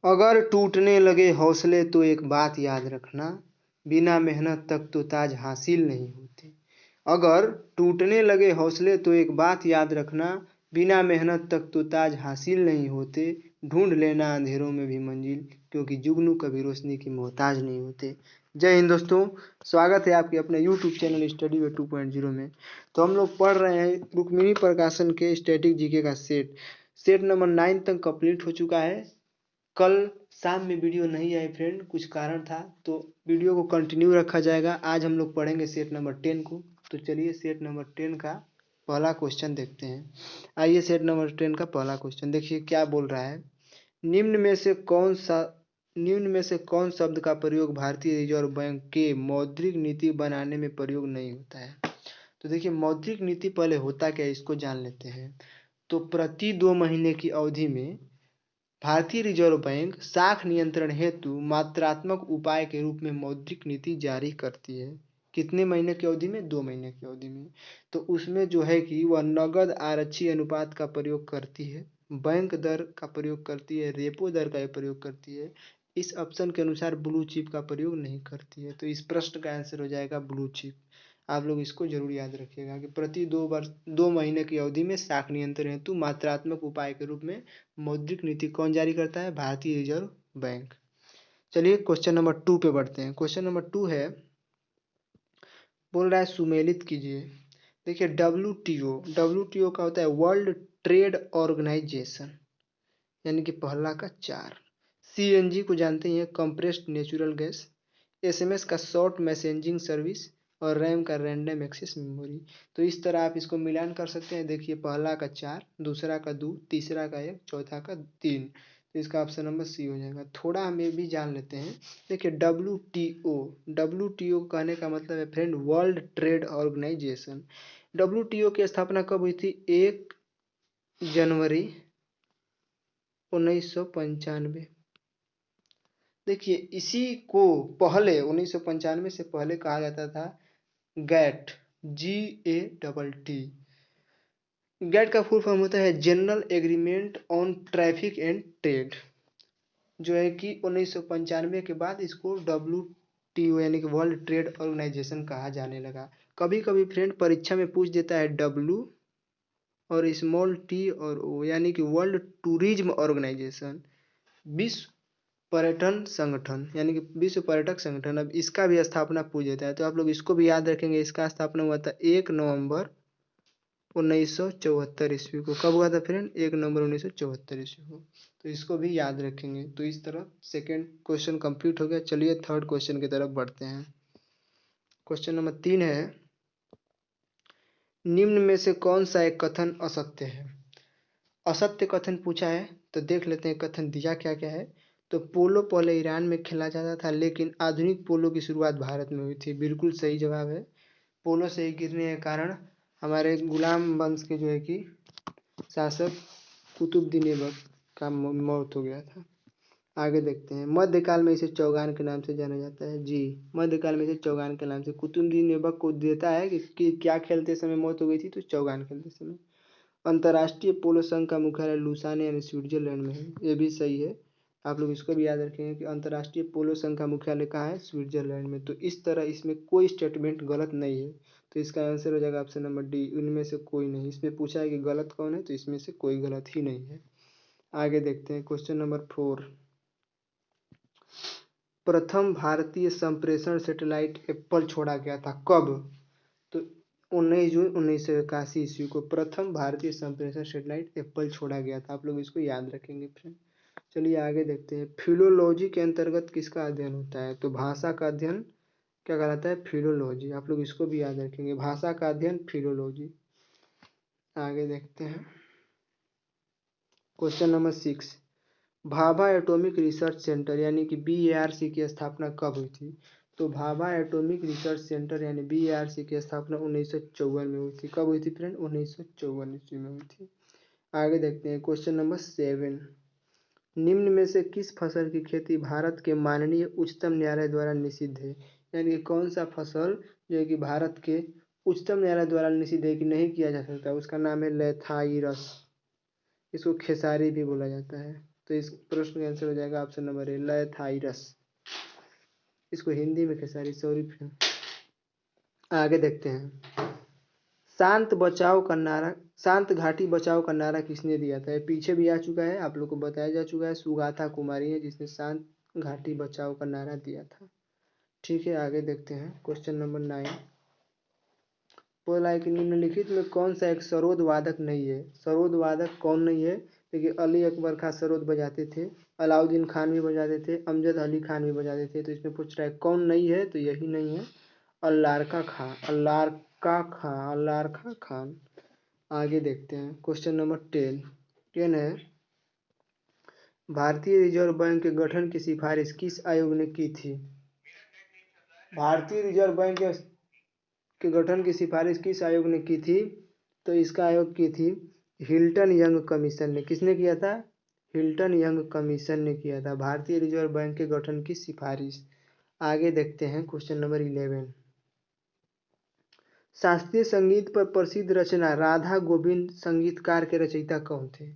अगर टूटने लगे हौसले तो एक बात याद रखना, बिना मेहनत तक तो ताज हासिल नहीं होते। अगर टूटने लगे हौसले तो एक बात याद रखना, बिना मेहनत तक तो ताज हासिल नहीं होते। ढूंढ लेना अंधेरों में भी मंजिल, क्योंकि जुगनू कभी रोशनी की मोहताज नहीं होते। जय हिंद दोस्तों, स्वागत है आपके अपने यूट्यूब चैनल स्टडी वे 2.0 में। तो हम लोग पढ़ रहे हैं रुक्मिणी प्रकाशन के स्टैटिक जीके का सेट नंबर 9 तक कंप्लीट हो चुका है। कल शाम में वीडियो नहीं आई फ्रेंड, कुछ कारण था, तो वीडियो को कंटिन्यू रखा जाएगा। आज हम लोग पढ़ेंगे सेट नंबर 10 को। तो चलिए सेट नंबर 10 का पहला क्वेश्चन देखते हैं। आइए सेट नंबर 10 का पहला क्वेश्चन देखिए क्या बोल रहा है। निम्न में से कौन शब्द का प्रयोग भारतीय रिजर्व बैंक के मौद्रिक नीति बनाने में प्रयोग नहीं होता है। तो देखिए मौद्रिक नीति पहले होता क्या है इसको जान लेते हैं। तो प्रति 2 महीने की अवधि में भारतीय रिजर्व बैंक साख नियंत्रण हेतु मात्रात्मक उपाय के रूप में मौद्रिक नीति जारी करती है। कितने महीने की अवधि में? 2 महीने की अवधि में। तो उसमें जो है कि वह नगद आरक्षी अनुपात का प्रयोग करती है, बैंक दर का प्रयोग करती है, रेपो दर का प्रयोग करती है। इस ऑप्शन के अनुसार ब्लू चिप का प्रयोग नहीं करती है। तो इस प्रश्न का आंसर हो जाएगा ब्लू चिप। आप लोग इसको जरूर याद रखिएगा कि प्रति 2 महीने की अवधि में साख नियंत्रण हेतु मात्रात्मक उपाय के रूप में मौद्रिक नीति कौन जारी करता है? भारतीय रिजर्व बैंक। चलिए क्वेश्चन नंबर 2 पे बढ़ते हैं। क्वेश्चन नंबर 2 है, बोल रहा है सुमेलित कीजिए। देखिए डब्ल्यू का होता है वर्ल्ड ट्रेड ऑर्गेनाइजेशन, यानी कि पहला का 4। सीएनजी को जानते हैं, कंप्रेस्ड नेचुरल गैस। एसएमएस का शॉर्ट मैसेजिंग सर्विस, और रैम का रैंडम एक्सेस मेमोरी। तो इस तरह आप इसको मिलान कर सकते हैं। देखिए पहला का 4, दूसरा का 2, तीसरा का 1, चौथा का 3। तो इसका ऑप्शन नंबर सी हो जाएगा। थोड़ा हम ये भी जान लेते हैं। देखिए डब्ल्यू कहने का मतलब है friend world trade organization. W की स्थापना कब हुई थी? 1 जनवरी 1995। देखिए इसी को पहले 1995 से पहले कहा जाता था गैट, GATT। गैट का फुल फॉर्म होता है general agreement on traffic and trade, जो है कि 1995 के बाद इसको WTO यानी कि वर्ल्ड ट्रेड ऑर्गेनाइजेशन कहा जाने लगा। कभी कभी फ्रेंड परीक्षा में पूछ देता है W और स्मॉल टी और O, यानी कि वर्ल्ड टूरिज्म ऑर्गेनाइजेशन, विश्व पर्यटन संगठन, यानी कि विश्व पर्यटक संगठन। अब इसका भी स्थापना पूछ देता है, तो आप लोग इसको भी याद रखेंगे। इसका स्थापना हुआ था 1 नवंबर 1974 ईस्वी को। कब हुआ था फ्रेंड? 1 नवंबर 1974 ईस्वी को। तो इसको भी याद रखेंगे। तो इस तरह सेकेंड क्वेश्चन कंप्लीट हो गया। चलिए थर्ड क्वेश्चन की तरफ बढ़ते हैं। क्वेश्चन नंबर 3 है, निम्न में से कौन सा एक कथन असत्य है? असत्य कथन पूछा है, तो देख लेते हैं कथन दिया क्या क्या है। तो पोलो पहले ईरान में खेला जाता था, लेकिन आधुनिक पोलो की शुरुआत भारत में हुई थी। बिल्कुल सही जवाब है। पोलो से गिरने के कारण हमारे गुलाम वंश के जो है कि शासक कुतुबुद्दीन ऐबक का मौत हो गया था। आगे देखते हैं। मध्यकाल में इसे चौगान के नाम से जाना जाता है। जी, मध्यकाल में इसे चौगान के नाम से कुतुबुद्दीन ऐबक को देता है कि क्या खेलते समय मौत हो गई थी? तो चौगान खेलते समय। अंतर्राष्ट्रीय पोलो संघ का मुख्यालय लुसाने यानी स्विट्जरलैंड में है। ये भी सही है। आप लोग इसको भी याद रखेंगे कि अंतर्राष्ट्रीय पोलो संघ का मुख्यालय कहाँ है? स्विट्जरलैंड में। तो इस तरह इसमें कोई स्टेटमेंट गलत नहीं है। तो इसका आंसर हो जाएगा ऑप्शन नंबर डी, इनमें से कोई नहीं। इसमें पूछा है कि गलत कौन है, तो इसमें से कोई गलत ही नहीं है। आगे देखते हैं क्वेश्चन नंबर 4। प्रथम भारतीय संप्रेषण सैटेलाइट एप्पल छोड़ा गया था कब? तो 19 जून 1981 ईस्वी को प्रथम भारतीय संप्रेषण सैटेलाइट एप्पल छोड़ा गया था। आप लोग इसको याद रखेंगे फ्रेंड। चलिए आगे देखते हैं। फिलोलॉजी के अंतर्गत किसका अध्ययन होता है? तो भाषा का अध्ययन क्या कहलाता है? फिलोलॉजी। आप लोग इसको भी याद रखेंगे, भाषा का अध्ययन फिलोलॉजी। आगे देखते हैं question number 6। Bhabha atomic research centre यानी कि BARC की स्थापना कब हुई थी? तो भाभा एटॉमिक रिसर्च सेंटर यानी BARC की स्थापना 1954 में हुई थी। कब हुई थी फ्रेंड? 1954 ईस्वी में हुई थी। आगे देखते हैं क्वेश्चन नंबर 7। निम्न में से किस फसल की खेती भारत के माननीय उच्चतम न्यायालय द्वारा निषिद्ध है? यानी कि कौन सा फसल जो है कि भारत के उच्चतम न्यायालय द्वारा निषिद्ध है कि नहीं किया जा सकता, उसका नाम है लेथाइरस। इसको खेसारी भी बोला जाता है। तो इस प्रश्न का आंसर हो जाएगा ऑप्शन नंबर ए, लयथाइरस। इसको हिंदी में खेसारी, सॉरी फ्रेंड। आगे देखते हैं। शांत घाटी बचाओ का नारा किसने दिया था? ये पीछे भी आ चुका है, आप लोग को बताया जा चुका है। सुगाथा कुमारी है जिसने शांत घाटी बचाओ का नारा दिया था। ठीक है, आगे देखते हैं। क्वेश्चन नंबर 9 बोला है कि निम्नलिखित में कौन सा एक सरोद वादक नहीं है? सरोद वादक कौन नहीं है? देखिए, अली अकबर खां सरोद बजाते थे, अलाउद्दीन खान भी बजाते थे, अमजद अली खान भी बजाते थे। तो इसमें पूछ रहा है कौन नहीं है, तो यही नहीं है, अल्लारका खां, अल्लारका खान। आगे देखते हैं। क्वेश्चन नंबर 10 है, भारतीय रिजर्व बैंक के गठन की सिफारिश किस आयोग ने की थी? भारतीय रिजर्व बैंक के गठन की सिफारिश किस आयोग ने की थी? तो इसका आयोग की थी हिल्टन यंग कमीशन ने। किसने किया था? हिल्टन यंग कमीशन ने किया था भारतीय रिजर्व बैंक के गठन की सिफारिश। आगे देखते हैं। क्वेश्चन नंबर 11, शास्त्रीय संगीत पर प्रसिद्ध रचना राधा गोविंद संगीतकार के रचयिता कौन थे?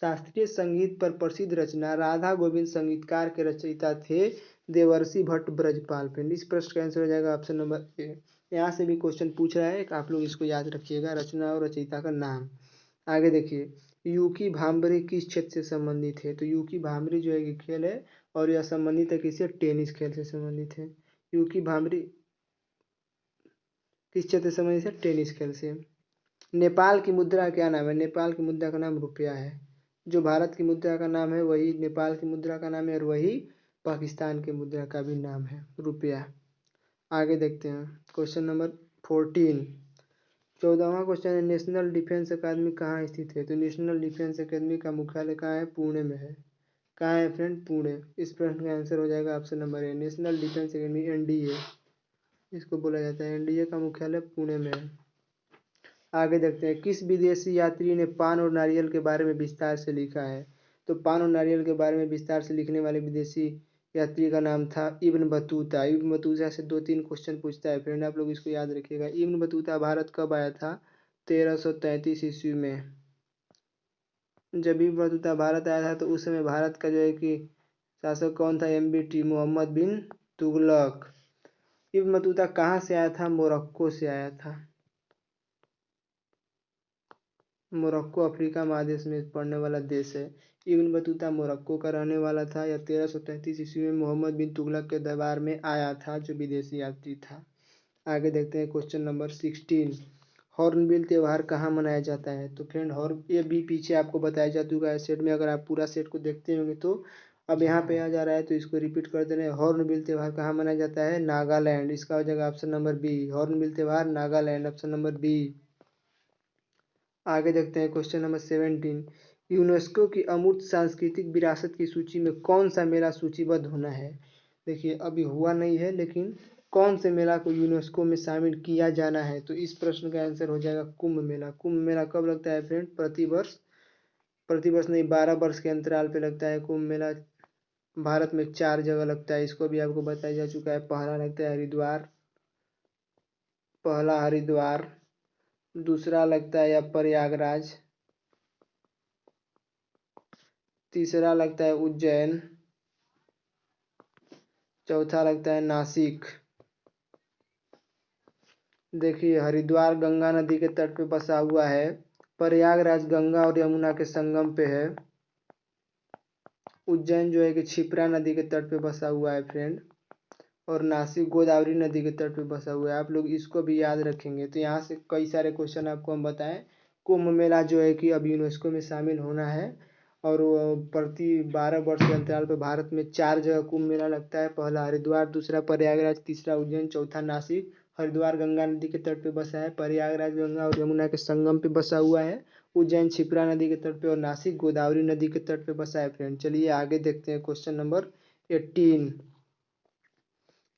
शास्त्रीय संगीत पर प्रसिद्ध रचना राधा गोविंद संगीतकार के रचयिता थे देवर्षि भट्ट ब्रजपाल। फ्रेंड, इस प्रश्न का आंसर हो जाएगा ऑप्शन नंबर ए। यहाँ से भी क्वेश्चन पूछ रहा है, आप लोग इसको याद रखिएगा, रचना और रचयिता का नाम। आगे देखिए, यूकी भांबरे किस क्षेत्र से संबंधित है? तो यूकी भांबरे जो है कि खेल है, और यह संबंधित है किससे? टेनिस खेल से संबंधित है। यूकी भांबरे किस क्षेत्र से संबंधित है? टेनिस खेल से। नेपाल की मुद्रा क्या नाम है? नेपाल की मुद्रा का नाम रुपया है। जो भारत की मुद्रा का नाम है वही नेपाल की मुद्रा का नाम है, और वही पाकिस्तान की मुद्रा का भी नाम है, रुपया। आगे देखते हैं। क्वेश्चन नंबर 14, 14वां क्वेश्चन है, नेशनल डिफेंस अकादमी कहाँ स्थित है? तो नेशनल डिफेंस अकादमी का मुख्यालय कहाँ है? पुणे में है। कहाँ है फ्रेंड? पुणे। इस प्रश्न का आंसर हो जाएगा option number A, national defence academy, NDA इसको बोला जाता है। एनडीए का मुख्यालय पुणे में है। आगे देखते हैं। किस विदेशी यात्री ने पान और नारियल के बारे में विस्तार से लिखा है? तो पान और नारियल के बारे में विस्तार से लिखने वाले विदेशी यात्री का नाम था इब्न बतूता। इब्न बतूता से 2-3 क्वेश्चन पूछता है फ्रेंड, आप लोग इसको याद रखिएगा। इब्न बतूता भारत कब आया था? 1333 ईस्वी में। जब इब्न बतूता भारत आया था तो उस समय भारत का जो है कि शासक कौन था? MBT मोहम्मद बिन तुगलक। इब्न बतूता कहाँ से आया था? मोरक्को से आया था। मोरक्को अफ्रीका महादेश में पड़ने वाला देश है। इब्न बतूता मोरक्को का रहने वाला था। यह 1333 ईस्वी में मोहम्मद बिन तुगलक के दरबार में आया था, जो विदेशी यात्री था। आगे देखते हैं। क्वेश्चन नंबर 16, हॉर्नबिल त्यौहार कहाँ मनाया जाता है? तो फ्रेंड, हॉर्न ये भी पीछे आपको बताया जा चुका है सेट में, अगर आप पूरा सेट को देखते होंगे तो। अब यहाँ पे आ जा रहा है तो इसको रिपीट कर दे रहे हैं। हॉर्नबिल त्यौहार कहाँ मनाया जाता है? नागालैंड। इसका हो जाएगा ऑप्शन नंबर बी, हॉर्नबिल त्यौहार नागालैंड, ऑप्शन नंबर बी। आगे देखते हैं। क्वेश्चन नंबर 17, यूनेस्को की अमूर्त सांस्कृतिक विरासत की सूची में कौन सा मेला सूचीबद्ध होना है? देखिए, अभी हुआ नहीं है, लेकिन कौन से मेला को यूनेस्को में शामिल किया जाना है? तो इस प्रश्न का आंसर हो जाएगा कुंभ मेला। कुंभ मेला कब लगता है फ्रेंड? प्रतिवर्ष नहीं, 12 वर्ष के अंतराल पे लगता है कुंभ मेला। भारत में 4 जगह लगता है, इसको भी आपको बताया जा चुका है। पहला लगता है हरिद्वार, दूसरा लगता है या प्रयागराज, तीसरा लगता है उज्जैन, चौथा लगता है नासिक। देखिए, हरिद्वार गंगा नदी के तट पे बसा हुआ है, प्रयागराज गंगा और यमुना के संगम पे है, उज्जैन जो है कि क्षिप्रा नदी के तट पे बसा हुआ है फ्रेंड, और नासिक गोदावरी नदी के तट पे बसा हुआ है। आप लोग इसको भी याद रखेंगे। तो यहाँ से कई सारे क्वेश्चन आपको हम बताएं। कुंभ मेला जो है कि अब यूनेस्को में शामिल होना है, और प्रति 12 वर्ष के अंतराल पर भारत में 4 जगह कुंभ मेला लगता है। पहला हरिद्वार, दूसरा प्रयागराज, तीसरा उज्जैन, चौथा नासिक। हरिद्वार गंगा नदी के तट पे बसा है, प्रयागराज गंगा और यमुना के संगम पे बसा हुआ है, उज्जैन क्षिप्रा नदी के तट पे, और नासिक गोदावरी नदी के तट पे बसा है फ्रेंड। चलिए आगे देखते हैं। क्वेश्चन नंबर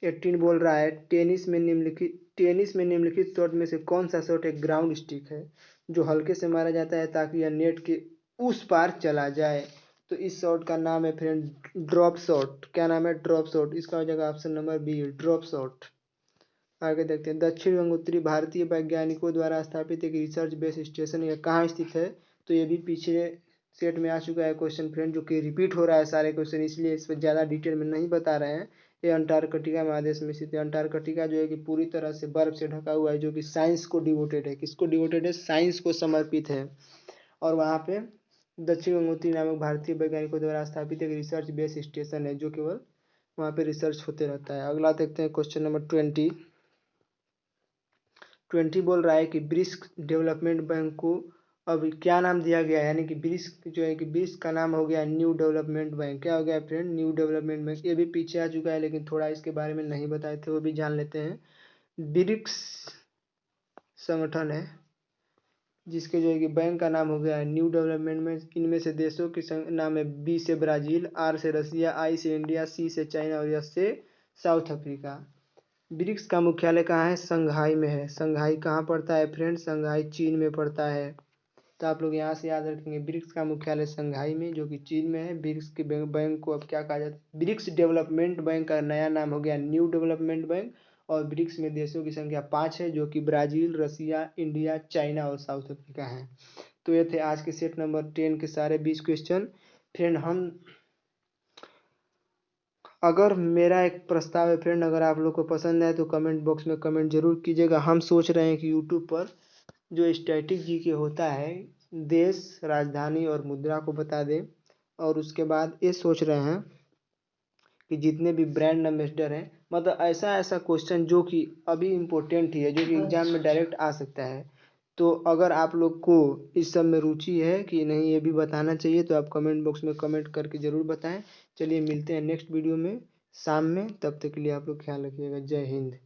18 बोल रहा है, टेनिस में निम्नलिखित शॉट में से कौन सा शॉट एक ग्राउंड स्टिक है जो हल्के से मारा जाता है ताकि यह नेट के उस पार चला जाए? तो इस शॉट का नाम है फ्रेंड ड्रॉप शॉट। क्या नाम है? Drop shot. इसका हो जाएगा option number B, drop shot. आगे देखते हैं। दक्षिण गंगोत्री भारतीय वैज्ञानिकों द्वारा स्थापित एक रिसर्च बेस स्टेशन यह कहाँ स्थित है? तो ये भी पीछे सेट में आ चुका है क्वेश्चन फ्रेंड, जो कि रिपीट हो रहा है सारे क्वेश्चन, इसलिए इस पर ज़्यादा डिटेल में नहीं बता रहे हैं। ये अंटार्कटिका महादेश में स्थित है। अंटार्कटिका जो है कि पूरी तरह से बर्फ से ढका हुआ है, जो कि साइंस को डिवोटेड है। किसको डिवोटेड है? साइंस को समर्पित है। और वहाँ पे दक्षिण गंगोत्री नामक भारतीय वैज्ञानिकों द्वारा स्थापित एक रिसर्च बेस स्टेशन है, जो केवल वहाँ पे रिसर्च होते रहता है। अगला देखते हैं क्वेश्चन नंबर 20 बोल रहा है कि ब्रिक्स डेवलपमेंट बैंक को अब क्या नाम दिया गया है, यानी कि ब्रिक्स जो है कि ब्रिक्स का नाम हो गया न्यू डेवलपमेंट बैंक। क्या हो गया फ्रेंड? New development bank. ये भी पीछे आ चुका है, लेकिन थोड़ा इसके बारे में नहीं बताए थे, वो भी जान लेते हैं। ब्रिक्स संगठन है जिसके जो है कि बैंक का नाम हो गया है न्यू डेवलपमेंट बैंक। इनमें से देशों के नाम है: बी से ब्राज़ील, आर से रसिया, आई से इंडिया, सी से चाइना और एस से साउथ अफ्रीका। ब्रिक्स का मुख्यालय कहाँ है? संघाई में है। संघाई कहाँ पड़ता है फ्रेंड? संघाई चीन में पड़ता है। तो आप लोग यहाँ से याद रखेंगे, ब्रिक्स का मुख्यालय संघाई में, जो कि चीन में है। ब्रिक्स के बैंक को अब क्या कहा जाता है? ब्रिक्स डेवलपमेंट बैंक का नया नाम हो गया न्यू डेवलपमेंट बैंक। और ब्रिक्स में देशों की संख्या 5 है, जो कि ब्राज़ील, रसिया, इंडिया, चाइना और साउथ अफ्रीका है। तो ये थे आज के सेट नंबर 10 के सारे 20 क्वेश्चन। फ्रेंड अगर मेरा एक प्रस्ताव है फ्रेंड, अगर आप लोग को पसंद आए तो कमेंट बॉक्स में कमेंट जरूर कीजिएगा। हम सोच रहे हैं कि यूट्यूब पर जो स्टैटिक जीके होता है, देश, राजधानी और मुद्रा को बता दें। और उसके बाद ये सोच रहे हैं कि जितने भी ब्रांड एम्बेसडर हैं, मतलब ऐसा ऐसा क्वेश्चन जो कि अभी इम्पोर्टेंट ही है, जो कि एग्जाम में डायरेक्ट आ सकता है। तो अगर आप लोग को इस सब में रुचि है कि नहीं ये भी बताना चाहिए, तो आप कमेंट बॉक्स में कमेंट करके ज़रूर बताएं। चलिए मिलते हैं नेक्स्ट वीडियो में शाम में, तब तक के लिए आप लोग ख्याल रखिएगा। जय हिंद।